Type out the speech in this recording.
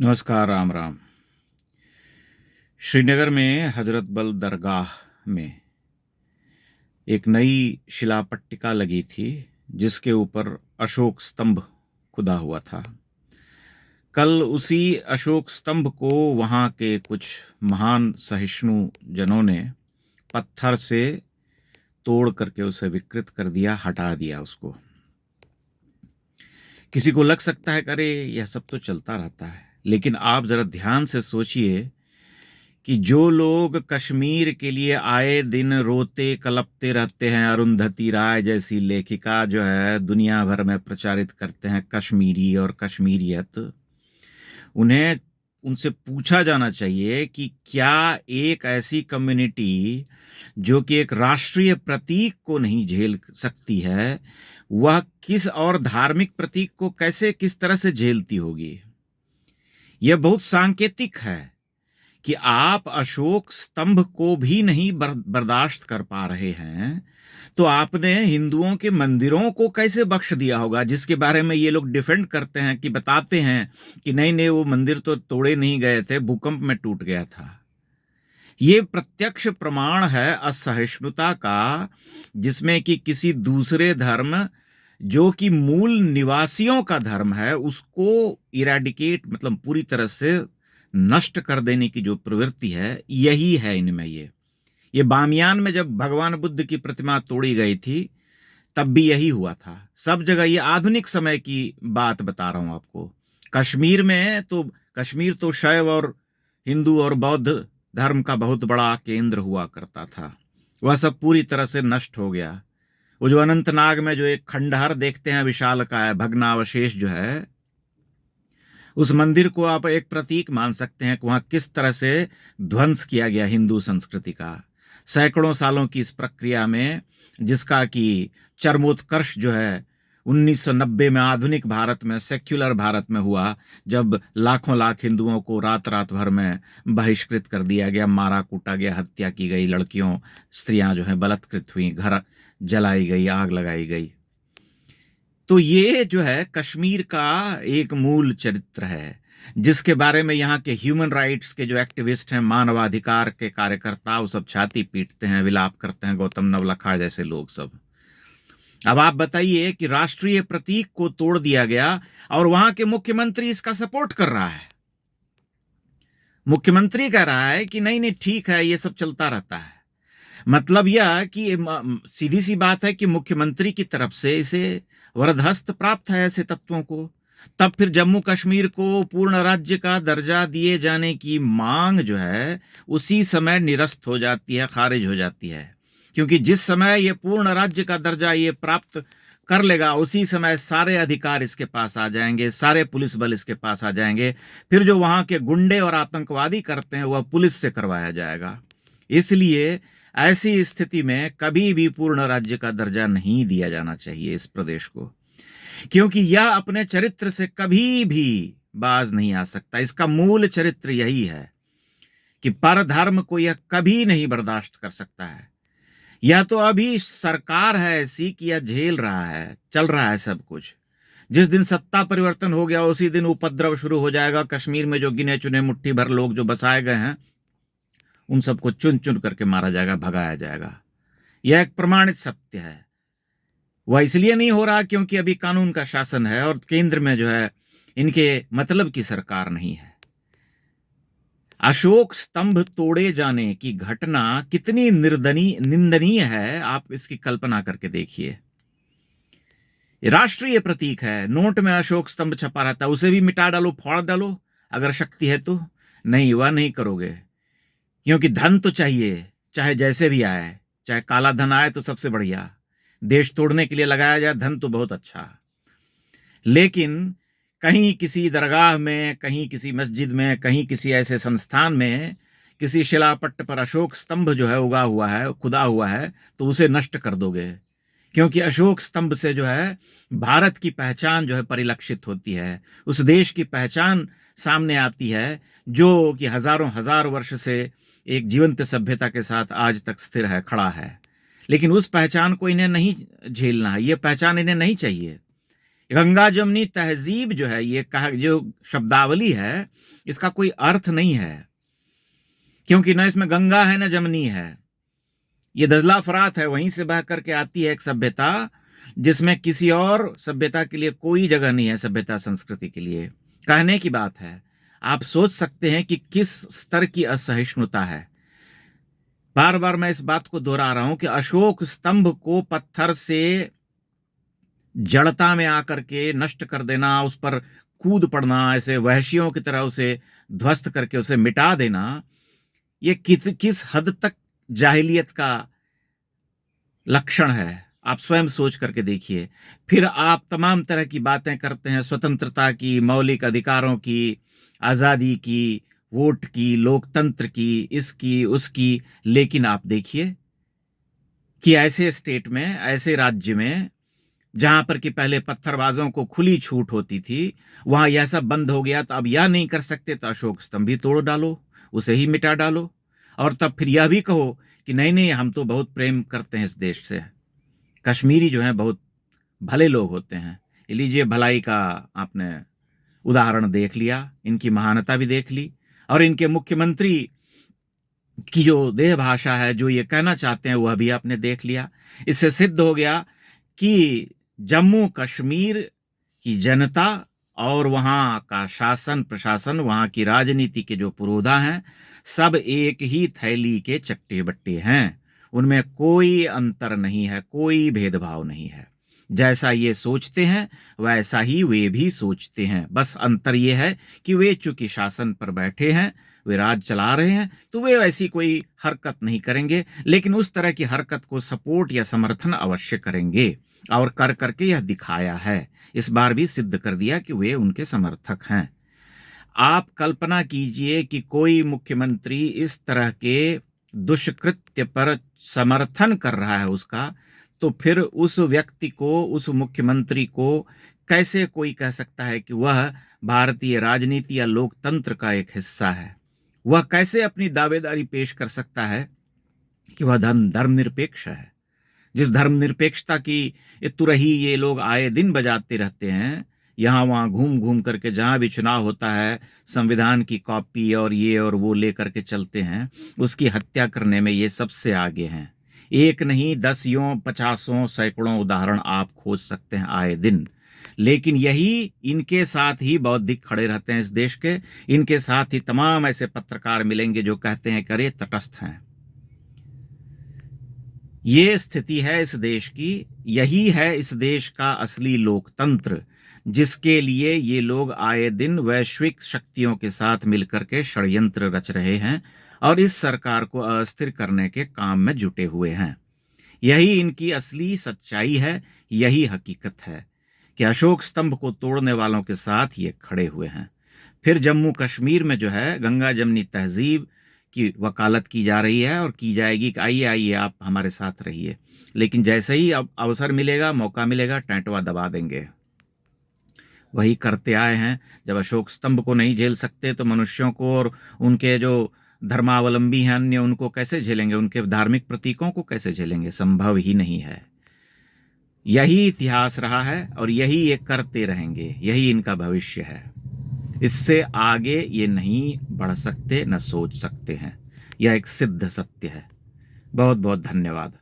नमस्कार, राम राम। श्रीनगर में हजरत बल दरगाह में एक नई शिलापट्टिका लगी थी जिसके ऊपर अशोक स्तंभ खुदा हुआ था। कल उसी अशोक स्तंभ को वहाँ के कुछ महान सहिष्णु जनों ने पत्थर से तोड़ करके उसे विकृत कर दिया, हटा दिया उसको। किसी को लग सकता है कि अरे यह सब तो चलता रहता है, लेकिन आप जरा ध्यान से सोचिए कि जो लोग कश्मीर के लिए आए दिन रोते कलपते रहते हैं, अरुंधति राय जैसी लेखिका जो है दुनिया भर में प्रचारित करते हैं कश्मीरी और कश्मीरियत, उन्हें उनसे पूछा जाना चाहिए कि क्या एक ऐसी कम्युनिटी जो कि एक राष्ट्रीय प्रतीक को नहीं झेल सकती है, वह किस और धार्मिक प्रतीक को कैसे किस तरह से झेलती होगी। यह बहुत सांकेतिक है कि आप अशोक स्तंभ को भी नहीं बर्दाश्त कर पा रहे हैं, तो आपने हिंदुओं के मंदिरों को कैसे बख्श दिया होगा, जिसके बारे में ये लोग डिफेंड करते हैं कि बताते हैं कि नहीं नहीं वो मंदिर तो तोड़े नहीं गए थे, भूकंप में टूट गया था। ये प्रत्यक्ष प्रमाण है असहिष्णुता का, जिसमें कि किसी दूसरे धर्म जो कि मूल निवासियों का धर्म है उसको इरेडिकेट मतलब पूरी तरह से नष्ट कर देने की जो प्रवृत्ति है, यही है इनमें। ये बामियान में जब भगवान बुद्ध की प्रतिमा तोड़ी गई थी तब भी यही हुआ था। सब जगह, ये आधुनिक समय की बात बता रहा हूं आपको। कश्मीर तो शैव और हिंदू और बौद्ध धर्म का बहुत बड़ा केंद्र हुआ करता था, वह सब पूरी तरह से नष्ट हो गया। वो जो अनंतनाग में जो एक खंडहर देखते हैं विशालकाय भग्नावशेष जो है, उस मंदिर को आप एक प्रतीक मान सकते हैं कि वहां किस तरह से ध्वंस किया गया हिंदू संस्कृति का। सैकड़ों सालों की इस प्रक्रिया में, जिसका कि चरमोत्कर्ष जो है 1990 में आधुनिक भारत में, सेक्युलर भारत में हुआ, जब लाखों लाख हिंदुओं को रात रात भर में बहिष्कृत कर दिया गया, मारा कूटा गया, हत्या की गई, लड़कियों स्त्रियां जो है बलात्कृत हुई, घर जलाई गई, आग लगाई गई। तो ये जो है कश्मीर का एक मूल चरित्र है, जिसके बारे में यहाँ के ह्यूमन राइट्स के जो एक्टिविस्ट हैं, मानवाधिकार के कार्यकर्ता, वो सब छाती पीटते हैं, विलाप करते हैं, गौतम नवलखा जैसे लोग सब। अब आप बताइए कि राष्ट्रीय प्रतीक को तोड़ दिया गया और वहां के मुख्यमंत्री इसका सपोर्ट कर रहा है। मुख्यमंत्री कह रहा है कि नहीं नहीं ठीक है, ये सब चलता रहता है। मतलब यह कि सीधी सी बात है कि मुख्यमंत्री की तरफ से इसे वरदहस्त प्राप्त है ऐसे तत्वों को। तब फिर जम्मू कश्मीर को पूर्ण राज्य का दर्जा दिए जाने की मांग जो है उसी समय निरस्त हो जाती है, खारिज हो जाती है, क्योंकि जिस समय ये पूर्ण राज्य का दर्जा ये प्राप्त कर लेगा उसी समय सारे अधिकार इसके पास आ जाएंगे, सारे पुलिस बल इसके पास आ जाएंगे। फिर जो वहां के गुंडे और आतंकवादी करते हैं वह पुलिस से करवाया जाएगा। इसलिए ऐसी स्थिति में कभी भी पूर्ण राज्य का दर्जा नहीं दिया जाना चाहिए इस प्रदेश को, क्योंकि यह अपने चरित्र से कभी भी बाज नहीं आ सकता। इसका मूल चरित्र यही है कि परधर्म को यह कभी नहीं बर्दाश्त कर सकता है। यह तो अभी सरकार है ऐसी कि यह झेल रहा है, चल रहा है सब कुछ। जिस दिन सत्ता परिवर्तन हो गया उसी दिन उपद्रव शुरू हो जाएगा। कश्मीर में जो गिने चुने मुट्ठी भर लोग जो बसाए गए हैं उन सबको चुन चुन करके मारा जाएगा, भगाया जाएगा। यह एक प्रमाणित सत्य है। वह इसलिए नहीं हो रहा क्योंकि अभी कानून का शासन है और केंद्र में जो है इनके मतलब की सरकार नहीं है। अशोक स्तंभ तोड़े जाने की घटना कितनी निंदनीय है, आप इसकी कल्पना करके देखिए। राष्ट्रीय प्रतीक है, नोट में अशोक स्तंभ छपा रहता है, उसे भी मिटा डालो, फोड़ डालो अगर शक्ति है तो। नहीं, वह नहीं करोगे, क्योंकि धन तो चाहिए, चाहे जैसे भी आए, चाहे काला धन आए तो सबसे बढ़िया, देश तोड़ने के लिए लगाया जाए धन तो बहुत अच्छा। लेकिन कहीं किसी दरगाह में, कहीं किसी मस्जिद में, कहीं किसी ऐसे संस्थान में किसी शिलापट्ट पर अशोक स्तंभ जो है उगा हुआ है, खुदा हुआ है, तो उसे नष्ट कर दोगे। क्योंकि अशोक स्तंभ से जो है भारत की पहचान जो है परिलक्षित होती है, उस देश की पहचान सामने आती है जो कि हजारों हजार वर्ष से एक जीवंत सभ्यता के साथ आज तक स्थिर है, खड़ा है। लेकिन उस पहचान को इन्हें नहीं झेलना है, यह पहचान इन्हें नहीं चाहिए। गंगा जमनी तहजीब जो है, ये कहा जो शब्दावली है, इसका कोई अर्थ नहीं है, क्योंकि न इसमें गंगा है न जमनी है। ये दजला फरात है, वहीं से बह करके आती है एक सभ्यता, जिसमें किसी और सभ्यता के लिए कोई जगह नहीं है, सभ्यता संस्कृति के लिए। कहने की बात है, आप सोच सकते हैं कि किस स्तर की असहिष्णुता है। बार बार मैं इस बात को दोहरा रहा हूं कि अशोक स्तंभ को पत्थर से जड़ता में आकर के नष्ट कर देना, उस पर कूद पड़ना, ऐसे वहशियों की तरह उसे ध्वस्त करके उसे मिटा देना, ये किस हद तक जाहिलियत का लक्षण है, आप स्वयं सोच करके देखिए। फिर आप तमाम तरह की बातें करते हैं, स्वतंत्रता की, मौलिक अधिकारों की, आजादी की, वोट की, लोकतंत्र की, इसकी उसकी, लेकिन आप देखिए कि ऐसे स्टेट में, ऐसे राज्य में जहां पर कि पहले पत्थरबाजों को खुली छूट होती थी, वहां यह सब बंद हो गया। तो अब यह नहीं कर सकते तो अशोक स्तंभ भी तोड़ डालो, उसे ही मिटा डालो, और तब फिर यह भी कहो कि नहीं नहीं, हम तो बहुत प्रेम करते हैं इस देश से, कश्मीरी जो है बहुत भले लोग होते हैं। ये लीजिए, भलाई का आपने उदाहरण देख लिया, इनकी महानता भी देख ली, और इनके मुख्यमंत्री की जो देह भाषा है, जो ये कहना चाहते हैं, वह भी आपने देख लिया। इससे सिद्ध हो गया कि जम्मू कश्मीर की जनता और वहां का शासन प्रशासन, वहां की राजनीति के जो पुरोधा हैं, सब एक ही थैली के चट्टे बट्टे हैं। उनमें कोई अंतर नहीं है, कोई भेदभाव नहीं है। जैसा ये सोचते हैं वैसा ही वे भी सोचते हैं। बस अंतर ये है कि वे चूंकि शासन पर बैठे हैं, वे राज चला रहे हैं, तो वे वैसी कोई हरकत नहीं करेंगे, लेकिन उस तरह की हरकत को सपोर्ट या समर्थन अवश्य करेंगे, और कर करके यह दिखाया है। इस बार भी सिद्ध कर दिया कि वे उनके समर्थक हैं। आप कल्पना कीजिए कि कोई मुख्यमंत्री इस तरह के दुष्कृत्य पर समर्थन कर रहा है उसका, तो फिर उस व्यक्ति को, उस मुख्यमंत्री को कैसे कोई कह सकता है कि वह भारतीय राजनीति या लोकतंत्र का एक हिस्सा है? वह कैसे अपनी दावेदारी पेश कर सकता है कि वह धर्मनिरपेक्ष है? जिस धर्मनिरपेक्षता की तुरही ये लोग आए दिन बजाते रहते हैं, यहाँ वहाँ घूम घूम करके, जहाँ भी चुनाव होता है संविधान की कॉपी और ये और वो लेकर के चलते हैं, उसकी हत्या करने में ये सबसे आगे हैं। एक नहीं, 10 50 सैकड़ों उदाहरण आप खोज सकते हैं आए दिन। लेकिन यही इनके साथ ही बौद्धिक खड़े रहते हैं इस देश के। इनके साथ ही तमाम ऐसे पत्रकार मिलेंगे जो कहते हैं करे तटस्थ हैं। ये स्थिति है इस देश की, यही है इस देश का असली लोकतंत्र, जिसके लिए ये लोग आए दिन वैश्विक शक्तियों के साथ मिलकर के षड्यंत्र रच रहे हैं और इस सरकार को अस्थिर करने के काम में जुटे हुए हैं। यही इनकी असली सच्चाई है, यही हकीकत है कि अशोक स्तंभ को तोड़ने वालों के साथ ये खड़े हुए हैं। फिर जम्मू कश्मीर में जो है गंगा जमनी तहजीब की वकालत की जा रही है और की जाएगी कि आइए आइए आप हमारे साथ रहिए, लेकिन जैसे ही अब अवसर मिलेगा, मौका मिलेगा, टैंटवा दबा देंगे। वही करते आए हैं। जब अशोक स्तंभ को नहीं झेल सकते तो मनुष्यों को और उनके जो धर्मावलंबी हैं अन्य, उनको कैसे झेलेंगे? उनके धार्मिक प्रतीकों को कैसे झेलेंगे? संभव ही नहीं है। यही इतिहास रहा है और यही ये करते रहेंगे, यही इनका भविष्य है। इससे आगे ये नहीं बढ़ सकते, न सोच सकते हैं। यह एक सिद्ध सत्य है। बहुत बहुत धन्यवाद।